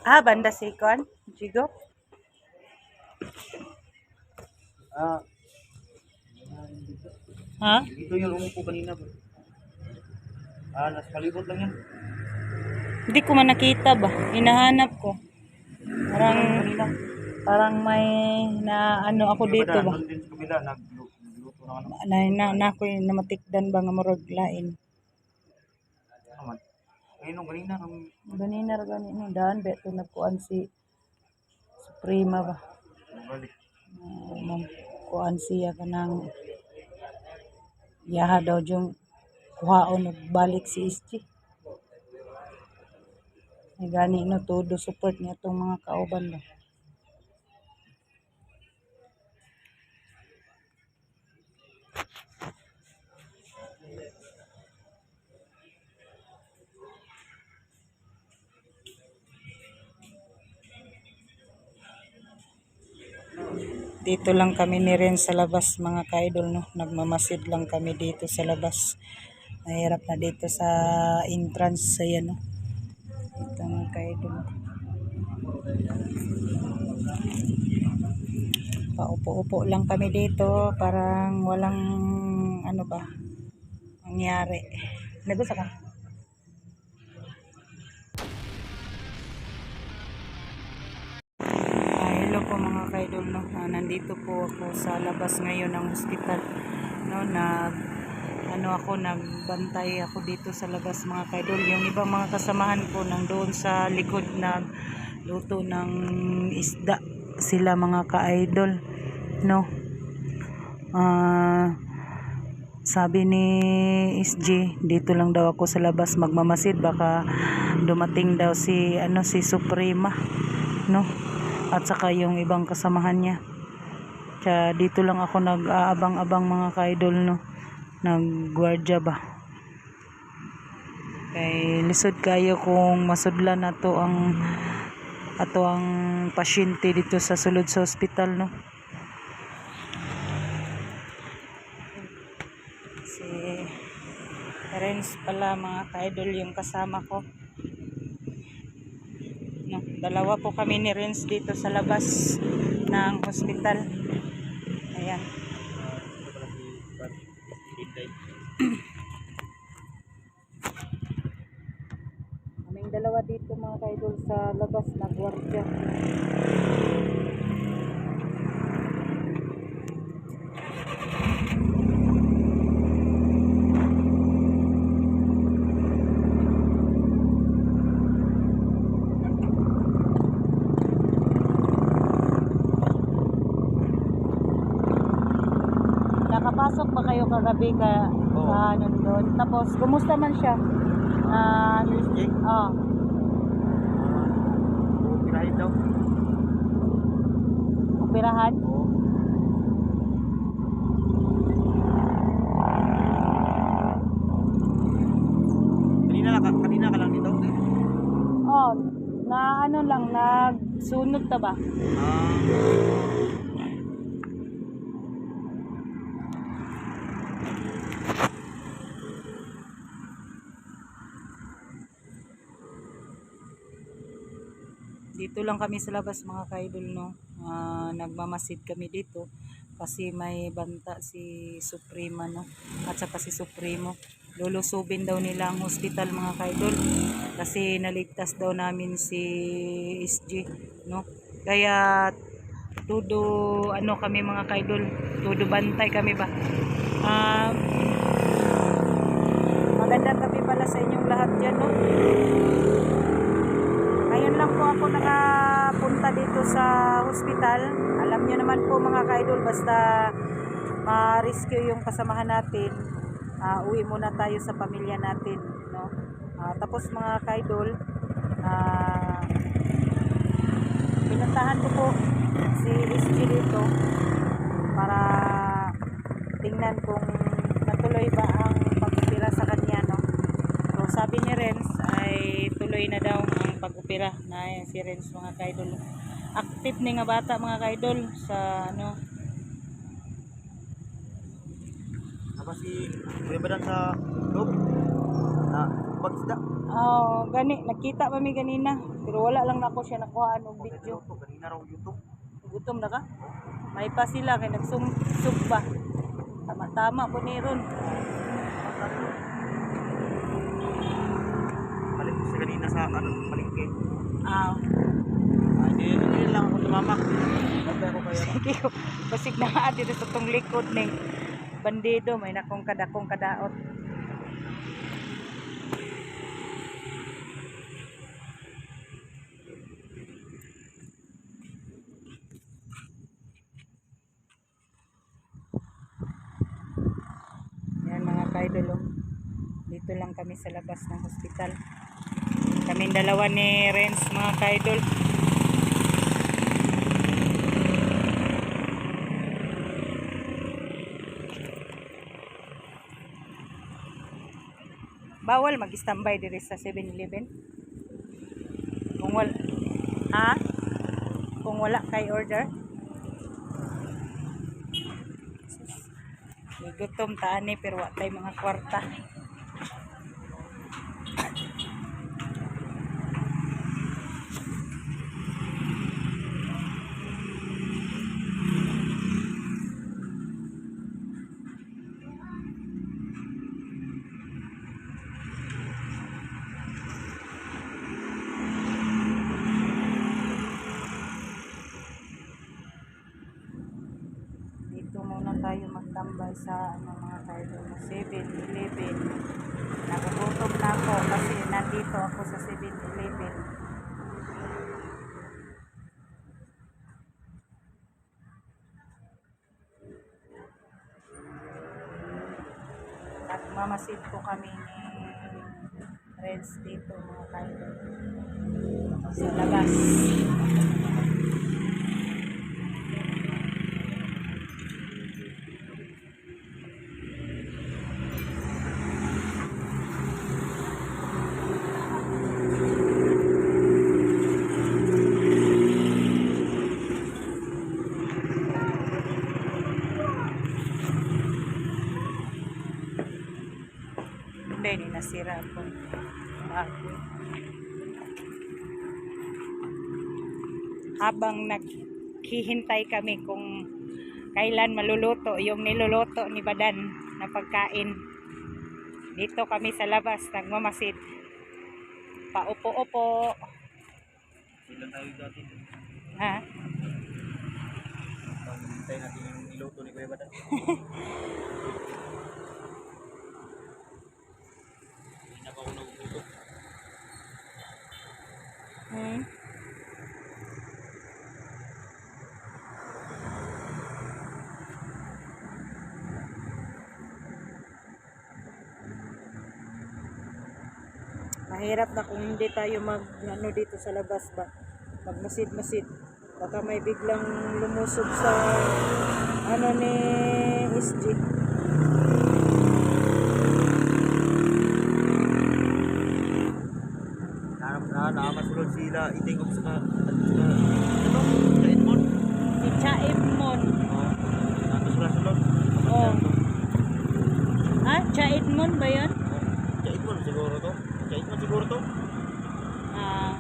Banda si Kwan, Jigo. Ah, Ha? dito yung umupo kanina bro. Nasa palibot lang yan. Hindi ko man nakita ba? Hinahanap ko. Parang Kanina. parang may na ano ako dito ba? Nandun din sa kabila, nagluto ng ano. Na ko namatikdan ba nga murag lain. Ano naman? Ayun nung kanina, Ganina ra gani ni daan beto nagkuan si Suprema ba? balik. Ma'am kuan siya kanang yaha daw yung kuhaon nagbalik si SG. Ay gani no todo support niya tong mga kauban ba. Dito lang kami ni Ren sa labas mga ka-idol no. Nagmamasid lang kami dito sa labas. Mahirap na dito sa entrance sa yan no. Ito mga ka-idol. Paupo-upo lang kami dito. Parang walang ano ba nangyari. Nagusa ka? Hello po mga ka-idol no. Nandito po ako sa labas ngayon ng hospital no. Nagbantay ako dito sa labas mga ka-idol. Yung ibang mga kasamahan ko nandoon sa likod luto ng isda sila mga ka-idol no. Sabi ni SG dito lang daw ako sa labas magmamasid, baka dumating daw si Suprema no, at saka yung ibang kasamahan niya. Kaya dito lang ako nag-aabang-abang mga ka-idol no, nagguardya ba. Kay lisod kayo kung masudlan nato ang pasyente dito sa sulod sa ospital no. Si Renz pala mga ka-idol yung kasama ko no. Dalawa po kami ni Renz dito sa labas ng hospital. Ayan. Kaming dalawa dito mga ka-idol sa labas na gwardiya. Nakapasok ba kayo kagabi ano doon? Tapos kumusta man siya? Operahin daw. Operahan? Kanina ka lang dito? Na ano lang, nagsunod ta ba? Dito lang kami sa labas mga ka-idol no. Nagmamasid kami dito kasi may banta si Suprema no, at saka si Supremo. Lulusubin daw nila ang hospital mga ka-idol kasi naligtas daw namin si SG no. Kaya todo ano kami mga ka-idol, todo bantay kami ba. Magandang gabi pala sa inyong lahat dyan no. Ngayon lang po ako nakapunta dito sa hospital. Alam nyo naman po mga ka-idol, basta ma-rescue yung kasamahan natin, uwi muna tayo sa pamilya natin no. Tapos mga ka-idol, pinuntahan ko po si SG dito para tingnan kung natuloy ba ang pag-opera sa kanya no. So sabi ni Renz ay tuloy na daw ang pag-opera na si Renz mga ka-idol. Active ni nga bata mga ka-idol sa ano. Apa si Kuya Badan sa loob? na pagisda. Oh, gani nakita pa mi ganina, pero wala lang nako siya nakuha og video. Kanina raw YouTube. Gutom na ka? May pa sila kay nagsumsub pa. Tama-tama po ni ron. Balik sa kanina sa ano, palengke. Ah, Hindi lang ako tumamak. Bantay ko kaya. sige ko. Basig na nga dito sa tong likod ning bandido may nakong kadakong kadaot. Yan mga kaidol, oh. Dito lang kami sa labas ng hospital. Kaming dalawa ni Renz mga kaidol. Bawal mag-standby diri sa 7-Eleven. Kung wala, ha? Kung wala kay order. May gutom taani pero wa tay mga kwarta. Dito muna tayo magtambay sa ano mga kaidol na 7-Eleven. Nagugutom na ako kasi nandito ako sa 7-Eleven. At mamasid po kami ni Reds dito mga kaidol. Sa labas. Hindi nasira po. Bago. Habang naghihintay kami kung kailan maluluto yung niluluto ni Badan na pagkain. Dito kami sa labas nagmamasid. Paupo-upo. Ilan tayo dati. Ha? Hintay natin yung niluto ni Kuya Badan. Hindi na pa ako nagluto. Mahirap na kung hindi tayo mag ano dito sa labas ba. Magmasid-masid. Baka may biglang lumusob sa ano ni SG. Masulod sila itingog sa ano? Sa Edmond. Si Chaimon. Masulod. Oh. Ha? Chaimon ba yun? Sa Edmond siguro to. Sa Edmond siguro to. Ah.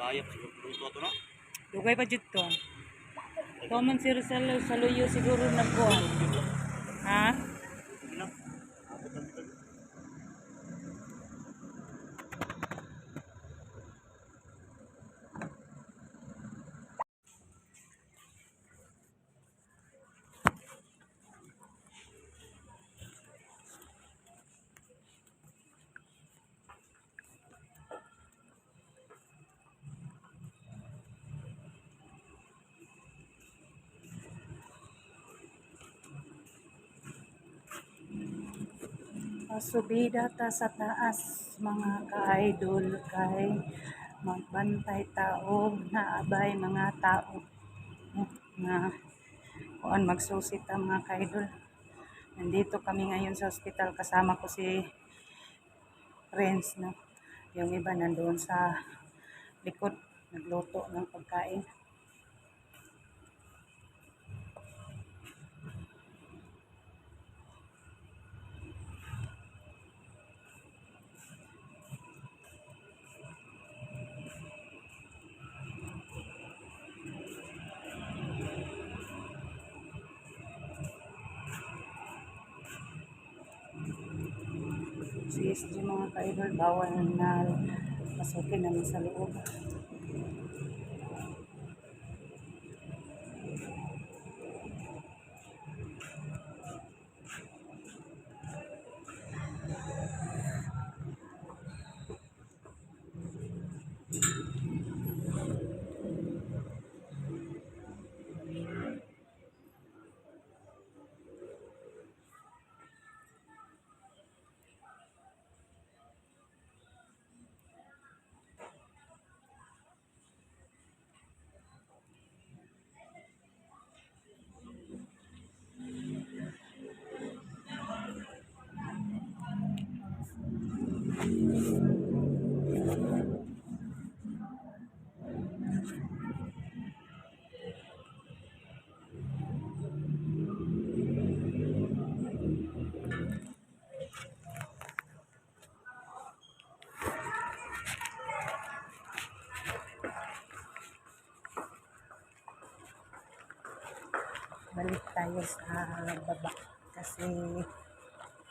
Gayap siguro luto ato na. Dugay pa jud to. Common sir sa luyo siguro nagkuhan. Ha? Sige lang. Abot lang dito. Subida ta sa taas mga ka-idol kay magbantay tao naabay mga tao no, na kuan magsusit ta mga ka-idol. Nandito kami ngayon sa ospital kasama ko si friends no. Yung iba nandoon sa likod nagluto ng pagkain. Si SG mga ka-idol, bawal na pasukin namin sa loob. Balik tayo sa baba kasi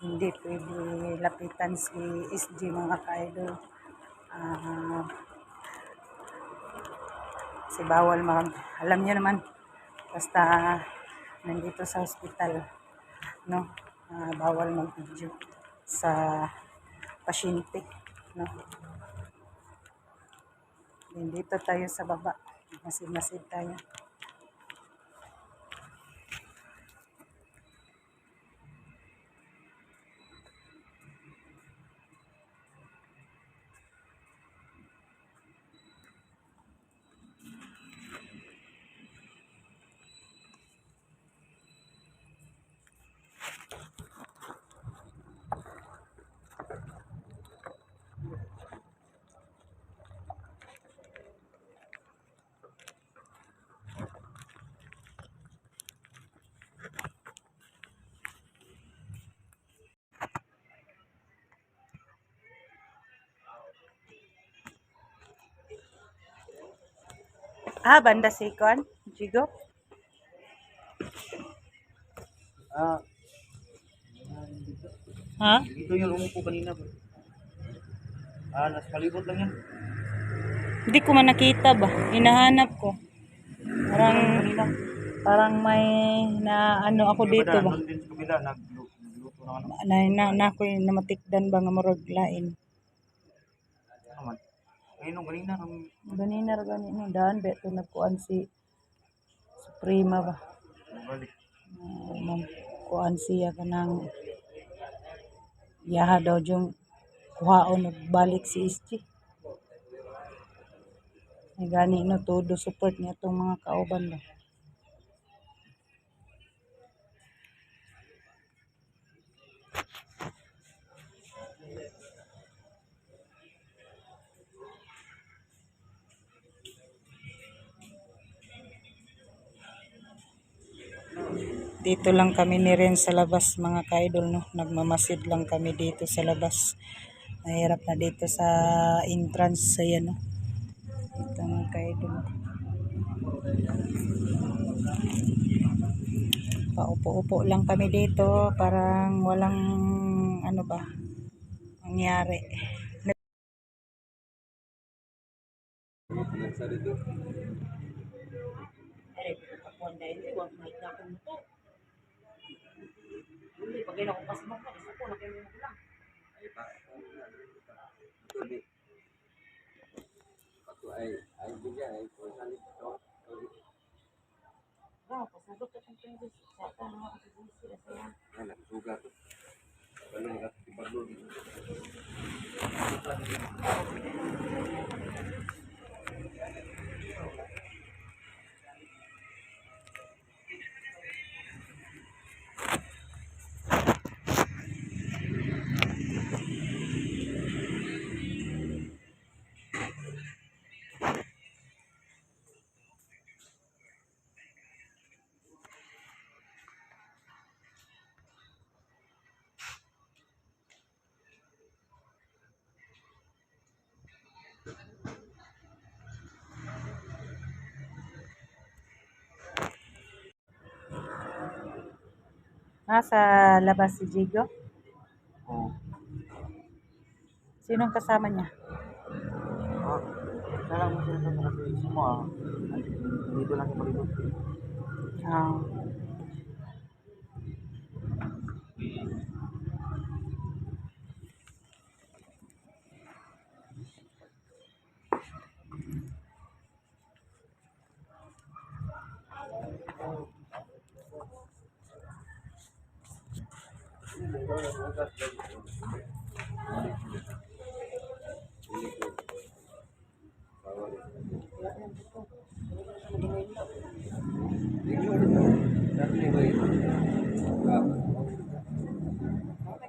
hindi pwede lapitan si SG mga ka-idol. Si bawal alam niyo naman basta nandito sa hospital no, bawal mag-video sa pasyente no. Nandito tayo sa baba, masid-masid tayo. Banda Sikon, Jigo. Ah, Ha? dito yung umupo kanina bro. Nasa palibot lang yan. Hindi ko man nakita ba? Hinahanap ko. Kanina. Parang may na ano ako dito ba? Nandun din sa kabila, nagluto ng ano. Na ako'y namatikdan ba nga murag lain. Ano man. Ayun nung kanina, nung Ganina ra gani no daan beto nagkuan si Suprema ba? balik. Kuan siya kanang yaha daw yung kuhaon nagbalik si SG. Ay gani no todo support niya tong mga kauban ba. Dito lang kami ni Ren sa labas mga ka-idol no. Nagmamasid lang kami dito sa labas. Mahirap na dito sa entrance ayan no. Ito mga kaidol. Paupo-upo lang kami dito. Parang walang ano ba nangyari. Ay, kapuan dahil wag may dakong to. Hindi, pag ina ko pasmak na, isa ko, nakinig ko lang. Wow, pasagot ka kung pwede. Sa tanong ako sa sila saya. Nasa labas si Jigo. Oo. Sinong kasama niya? Kailangan mo sila sa kasi mo dito lang yung palibot. Ah,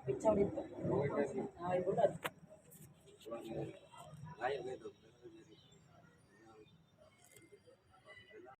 picture dito. Ay, bulad.